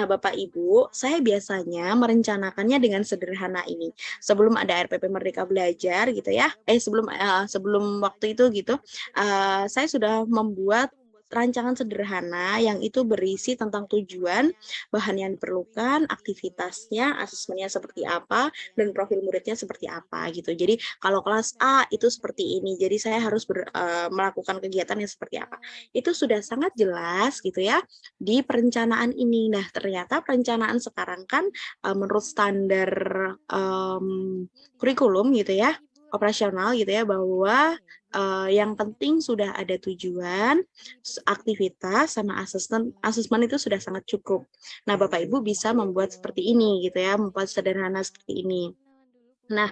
Nah, Bapak Ibu, saya biasanya merencanakannya dengan sederhana ini. Sebelum ada RPP Merdeka Belajar gitu ya, sebelum waktu itu gitu, saya sudah membuat rancangan sederhana yang itu berisi tentang tujuan, bahan yang diperlukan, aktivitasnya, asesmennya seperti apa, dan profil muridnya seperti apa gitu. Jadi kalau kelas A itu seperti ini, jadi saya harus melakukan kegiatan yang seperti apa. Itu sudah sangat jelas gitu ya di perencanaan ini. Nah, ternyata perencanaan sekarang kan menurut standar kurikulum gitu ya, operasional gitu ya, bahwa yang penting sudah ada tujuan, aktivitas, sama asesmen. Asesmen itu sudah sangat cukup. Nah, Bapak Ibu bisa membuat seperti ini gitu ya, membuat sederhana seperti ini. Nah,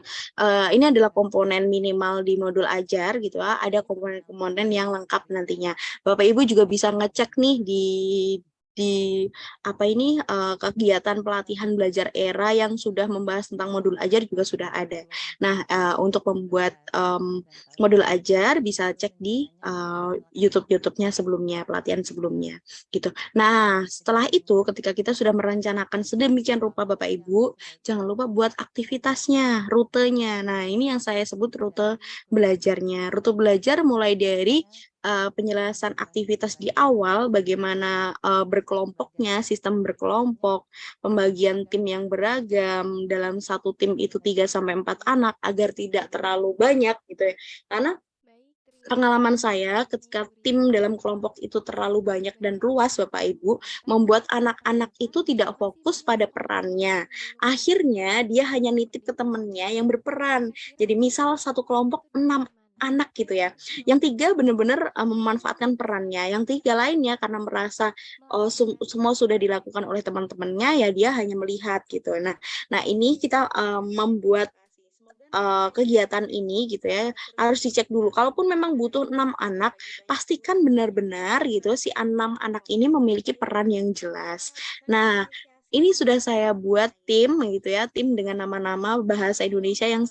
ini adalah komponen minimal di modul ajar gitu ya. Ada komponen-komponen yang lengkap nantinya. Bapak Ibu juga bisa ngecek nih di apa ini kegiatan pelatihan belajar era yang sudah membahas tentang modul ajar juga sudah ada. Nah, untuk membuat modul ajar bisa cek di YouTube-nya sebelumnya, pelatihan sebelumnya gitu. Nah, setelah itu ketika kita sudah merencanakan sedemikian rupa Bapak Ibu, jangan lupa buat aktivitasnya, rutenya. Nah, ini yang saya sebut rute belajarnya. Rute belajar mulai dari penjelasan aktivitas di awal, bagaimana berkelompoknya, sistem berkelompok, pembagian tim yang beragam, dalam satu tim itu 3 sampai 4 anak agar tidak terlalu banyak gitu ya. Karena pengalaman saya ketika tim dalam kelompok itu terlalu banyak dan luas Bapak Ibu, membuat anak-anak itu tidak fokus pada perannya. Akhirnya dia hanya nitip ke temennya yang berperan. Jadi misal satu kelompok 6 anak gitu ya. Yang 3 benar-benar memanfaatkan perannya. Yang 3 lainnya karena merasa semua sudah dilakukan oleh teman-temannya, ya dia hanya melihat gitu. Nah ini kita membuat kegiatan ini gitu ya harus dicek dulu. Kalaupun memang butuh 6 anak, pastikan benar-benar gitu si 6 anak ini memiliki peran yang jelas. Nah, ini sudah saya buat tim gitu ya, tim dengan nama-nama bahasa Indonesia yang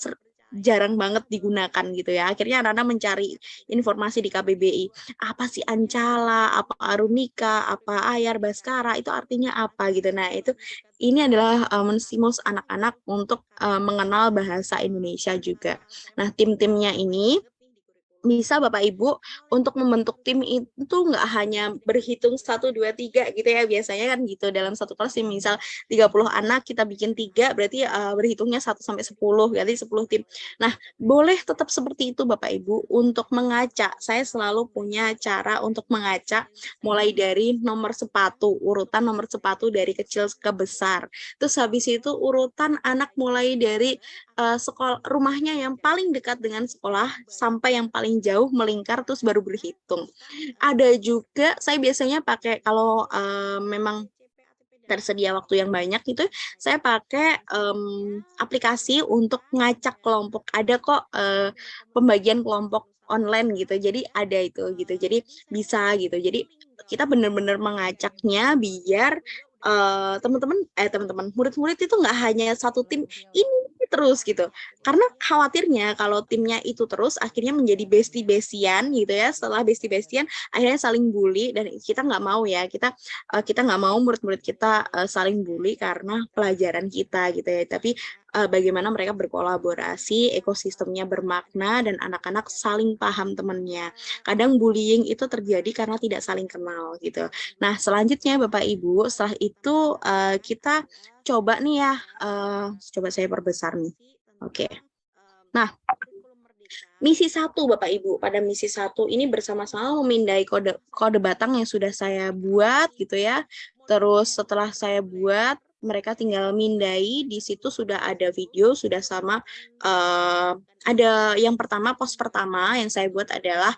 jarang banget digunakan gitu ya. Akhirnya anak-anak mencari informasi di KBBI. Apa sih Ancala, apa Arunika, apa Ayar Baskara, itu artinya apa gitu. Nah, ini adalah menstimus anak-anak untuk mengenal bahasa Indonesia juga. Nah, tim-timnya ini bisa Bapak Ibu untuk membentuk tim itu nggak hanya berhitung 1, 2, 3 gitu ya, biasanya kan gitu dalam satu kelas misal 30 anak kita bikin 3 berarti berhitungnya 1 sampai 10 berarti 10 tim. Nah, boleh tetap seperti itu Bapak Ibu untuk mengacak. Saya selalu punya cara untuk mengacak mulai dari nomor sepatu, urutan nomor sepatu dari kecil ke besar. Terus habis itu urutan anak mulai dari sekolah rumahnya yang paling dekat dengan sekolah sampai yang paling jauh melingkar terus baru berhitung. Ada juga saya biasanya pakai kalau memang tersedia waktu yang banyak itu saya pakai aplikasi untuk ngacak kelompok. Ada kok pembagian kelompok online gitu. Jadi ada itu gitu. Jadi bisa gitu. Jadi kita benar-benar mengacaknya biar teman-teman murid-murid itu nggak hanya satu tim ini terus gitu, karena khawatirnya kalau timnya itu terus akhirnya menjadi bestie-bestian gitu ya, setelah bestie-bestian akhirnya saling bully dan kita nggak mau ya, kita nggak mau murid-murid kita saling bully karena pelajaran kita gitu ya, tapi bagaimana mereka berkolaborasi, ekosistemnya bermakna dan anak-anak saling paham temannya. Kadang bullying itu terjadi karena tidak saling kenal gitu. Nah, selanjutnya Bapak Ibu, setelah itu kita coba nih ya, coba saya perbesar nih. Oke. Nah, misi 1 Bapak Ibu, pada misi 1 ini bersama-sama memindai kode batang yang sudah saya buat gitu ya. Terus setelah saya buat, mereka tinggal mindai, di situ sudah ada video, sudah sama ada yang pertama, pos pertama yang saya buat adalah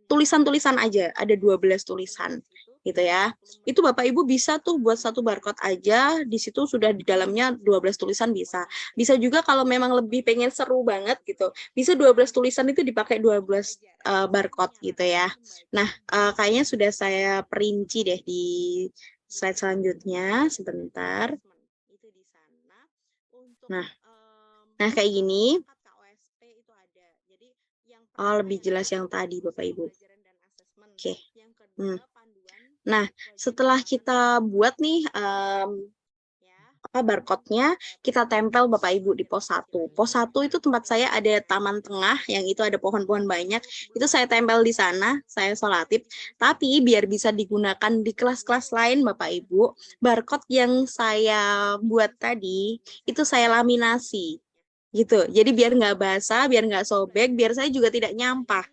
tulisan-tulisan aja, ada 12 tulisan gitu ya. Itu Bapak Ibu bisa tuh buat satu barcode aja, di situ sudah di dalamnya 12 tulisan bisa. Bisa juga kalau memang lebih pengen seru banget gitu, bisa 12 tulisan itu dipakai 12 barcode gitu ya. Nah, kayaknya sudah saya perinci deh di slide selanjutnya, sebentar. Nah, nah kayak gini. Oh, lebih jelas yang tadi Bapak Ibu. Oke. Nah, setelah kita buat nih barcode-nya, kita tempel Bapak Ibu di pos 1. Pos 1 itu tempat saya ada taman tengah, yang itu ada pohon-pohon banyak. Itu saya tempel di sana, saya sholatip. Tapi biar bisa digunakan di kelas-kelas lain Bapak Ibu, barcode yang saya buat tadi, itu saya laminasi. Gitu. Jadi biar nggak basah, biar nggak sobek, biar saya juga tidak nyampah.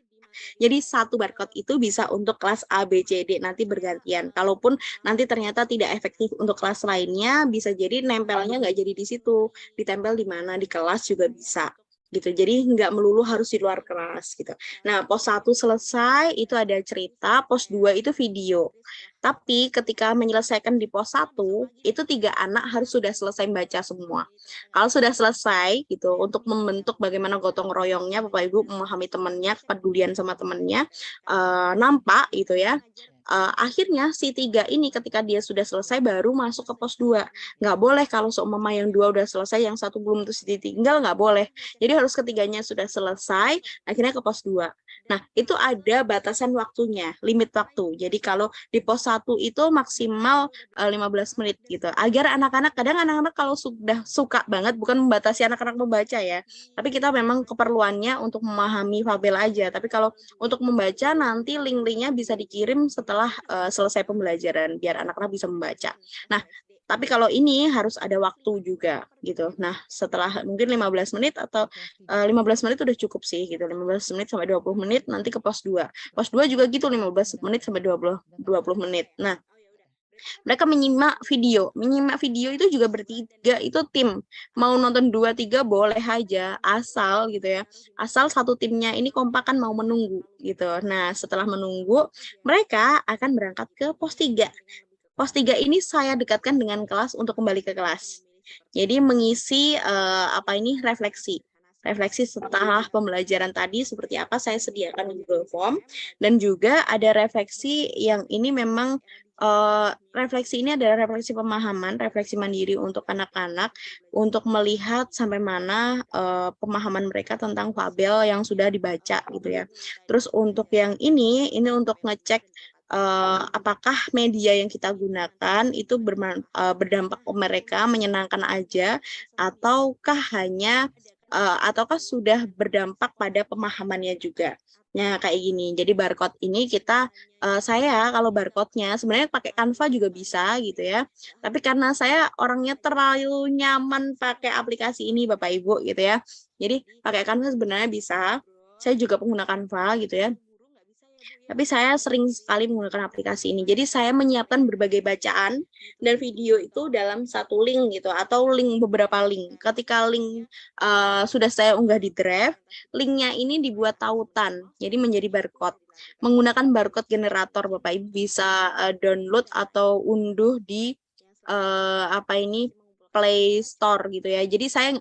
Jadi satu barcode itu bisa untuk kelas A, B, C, D nanti bergantian. Kalaupun nanti ternyata tidak efektif untuk kelas lainnya, bisa jadi nempelnya nggak jadi di situ, ditempel di mana, di kelas juga bisa gitu. Jadi nggak melulu harus di luar kelas gitu. Nah, pos 1 selesai, itu ada cerita, pos 2 itu video. Tapi ketika menyelesaikan di pos 1, itu 3 anak harus sudah selesai baca semua. Kalau sudah selesai gitu, untuk membentuk bagaimana gotong royongnya, Bapak Ibu memahami temannya, kepedulian sama temannya, nampak gitu ya. Akhirnya si 3 ini ketika dia sudah selesai baru masuk ke pos 2. Nggak boleh kalau seumpama yang 2 udah selesai, yang satu belum terus ditinggal, nggak boleh. Jadi harus ketiganya sudah selesai, akhirnya ke pos 2. Nah, itu ada batasan waktunya, limit waktu. Jadi kalau di pos 1 itu maksimal 15 menit gitu. Agar anak-anak, kadang anak-anak kalau sudah suka banget, bukan membatasi anak-anak membaca ya, tapi kita memang keperluannya untuk memahami fabel aja. Tapi kalau untuk membaca, nanti link-linknya bisa dikirim setelah selesai pembelajaran, biar anak-anak bisa membaca. Nah, tapi kalau ini harus ada waktu juga gitu. Nah, setelah mungkin 15 menit atau 15 menit udah cukup sih gitu. 15 menit sampai 20 menit nanti ke pos 2. Pos 2 juga gitu 15 menit sampai 20 menit. Nah, mereka menyimak video. Menyimak video itu juga bertiga, itu tim. Mau nonton 2-3 boleh aja, asal gitu ya. Asal satu timnya ini kompak kan mau menunggu gitu. Nah, setelah menunggu, mereka akan berangkat ke pos 3. Pos 3 ini saya dekatkan dengan kelas untuk kembali ke kelas. Jadi mengisi refleksi. Refleksi setelah pembelajaran tadi seperti apa saya sediakan Google Form, dan juga ada refleksi yang ini memang refleksi ini adalah refleksi pemahaman, refleksi mandiri untuk anak-anak untuk melihat sampai mana pemahaman mereka tentang fabel yang sudah dibaca gitu ya. Terus untuk yang ini untuk ngecek apakah media yang kita gunakan itu berdampak ke mereka, menyenangkan aja, ataukah sudah berdampak pada pemahamannya juga. Nah, kayak gini. Jadi barcode ini saya kalau barcode-nya sebenarnya pakai Canva juga bisa gitu ya. Tapi karena saya orangnya terlalu nyaman pakai aplikasi ini Bapak Ibu gitu ya. Jadi pakai Canva sebenarnya bisa. Saya juga pengguna Canva gitu ya. Tapi saya sering sekali menggunakan aplikasi ini. Jadi saya menyiapkan berbagai bacaan dan video itu dalam satu link gitu, atau beberapa link. Ketika link sudah saya unggah di Drive, linknya ini dibuat tautan, jadi menjadi barcode. Menggunakan barcode generator, Bapak Ibu bisa download atau unduh di Play Store gitu ya. Jadi saya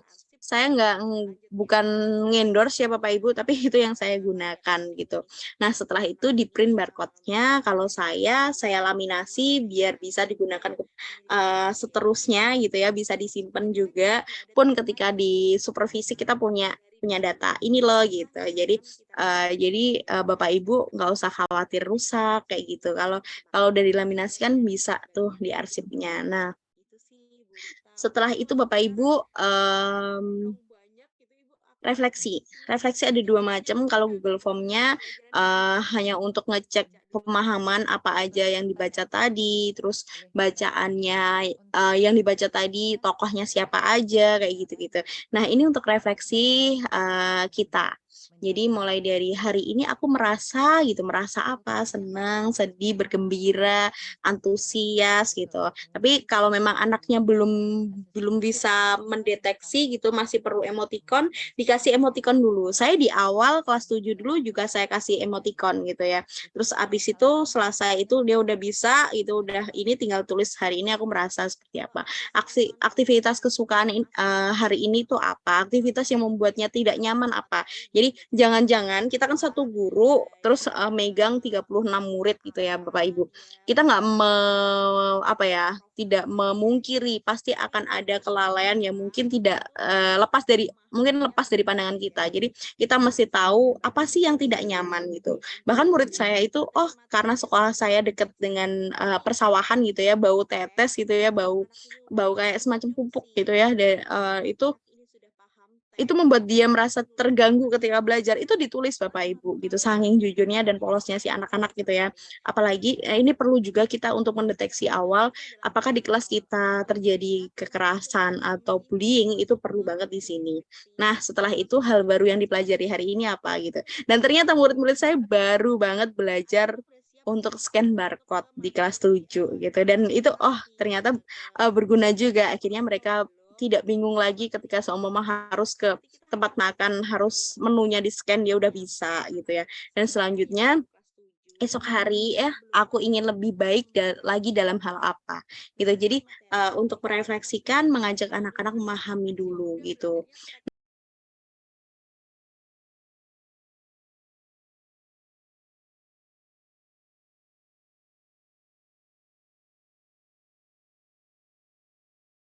bukan ngendorse ya Bapak Ibu, tapi itu yang saya gunakan gitu. Nah, setelah itu di print barcode-nya, kalau saya laminasi biar bisa digunakan seterusnya gitu ya, bisa disimpan juga pun ketika di supervisi kita punya data ini loh gitu. Jadi Bapak Ibu nggak usah khawatir rusak kayak gitu. Kalau udah dilaminasi kan bisa tuh di arsipnya. Nah, setelah itu Bapak Ibu refleksi ada 2 macam. Kalau Google Form-nya hanya untuk ngecek pemahaman apa aja yang dibaca tadi, terus bacaannya yang dibaca tadi tokohnya siapa aja kayak gitu-gitu. Nah, ini untuk refleksi kita. Jadi mulai dari hari ini aku merasa apa, senang, sedih, bergembira, antusias gitu. Tapi kalau memang anaknya belum bisa mendeteksi gitu, masih perlu emoticon, dikasih emoticon dulu. Saya di awal kelas 7 dulu juga saya kasih emoticon gitu ya. Terus abis itu selesai itu dia udah bisa, itu udah ini tinggal tulis hari ini aku merasa seperti apa. Aktivitas kesukaan hari ini tuh apa? Aktivitas yang membuatnya tidak nyaman apa? Jadi Jadi jangan-jangan kita kan satu guru terus megang 36 murid gitu ya Bapak Ibu. Kita nggak apa ya, tidak memungkiri pasti akan ada kelalaian yang mungkin tidak lepas dari pandangan kita. Jadi kita mesti tahu apa sih yang tidak nyaman gitu. Bahkan murid saya itu, oh karena sekolah saya dekat dengan persawahan gitu ya, bau tetes gitu ya, bau bau kayak semacam pupuk gitu ya, dan itu membuat dia merasa terganggu ketika belajar. Itu ditulis Bapak Ibu gitu, saking jujurnya dan polosnya si anak-anak gitu ya. Apalagi ini perlu juga kita untuk mendeteksi awal apakah di kelas kita terjadi kekerasan atau bullying, itu perlu banget di sini. Nah, setelah itu hal baru yang dipelajari hari ini apa gitu. Dan ternyata murid-murid saya baru banget belajar untuk scan barcode di kelas 7 gitu, dan itu ternyata berguna juga. Akhirnya mereka tidak bingung lagi ketika seumpama harus ke tempat makan, harus menunya di scan, dia udah bisa gitu ya. Dan selanjutnya esok hari aku ingin lebih baik lagi dalam hal apa gitu. Jadi untuk merefleksikan, mengajak anak-anak memahami dulu gitu.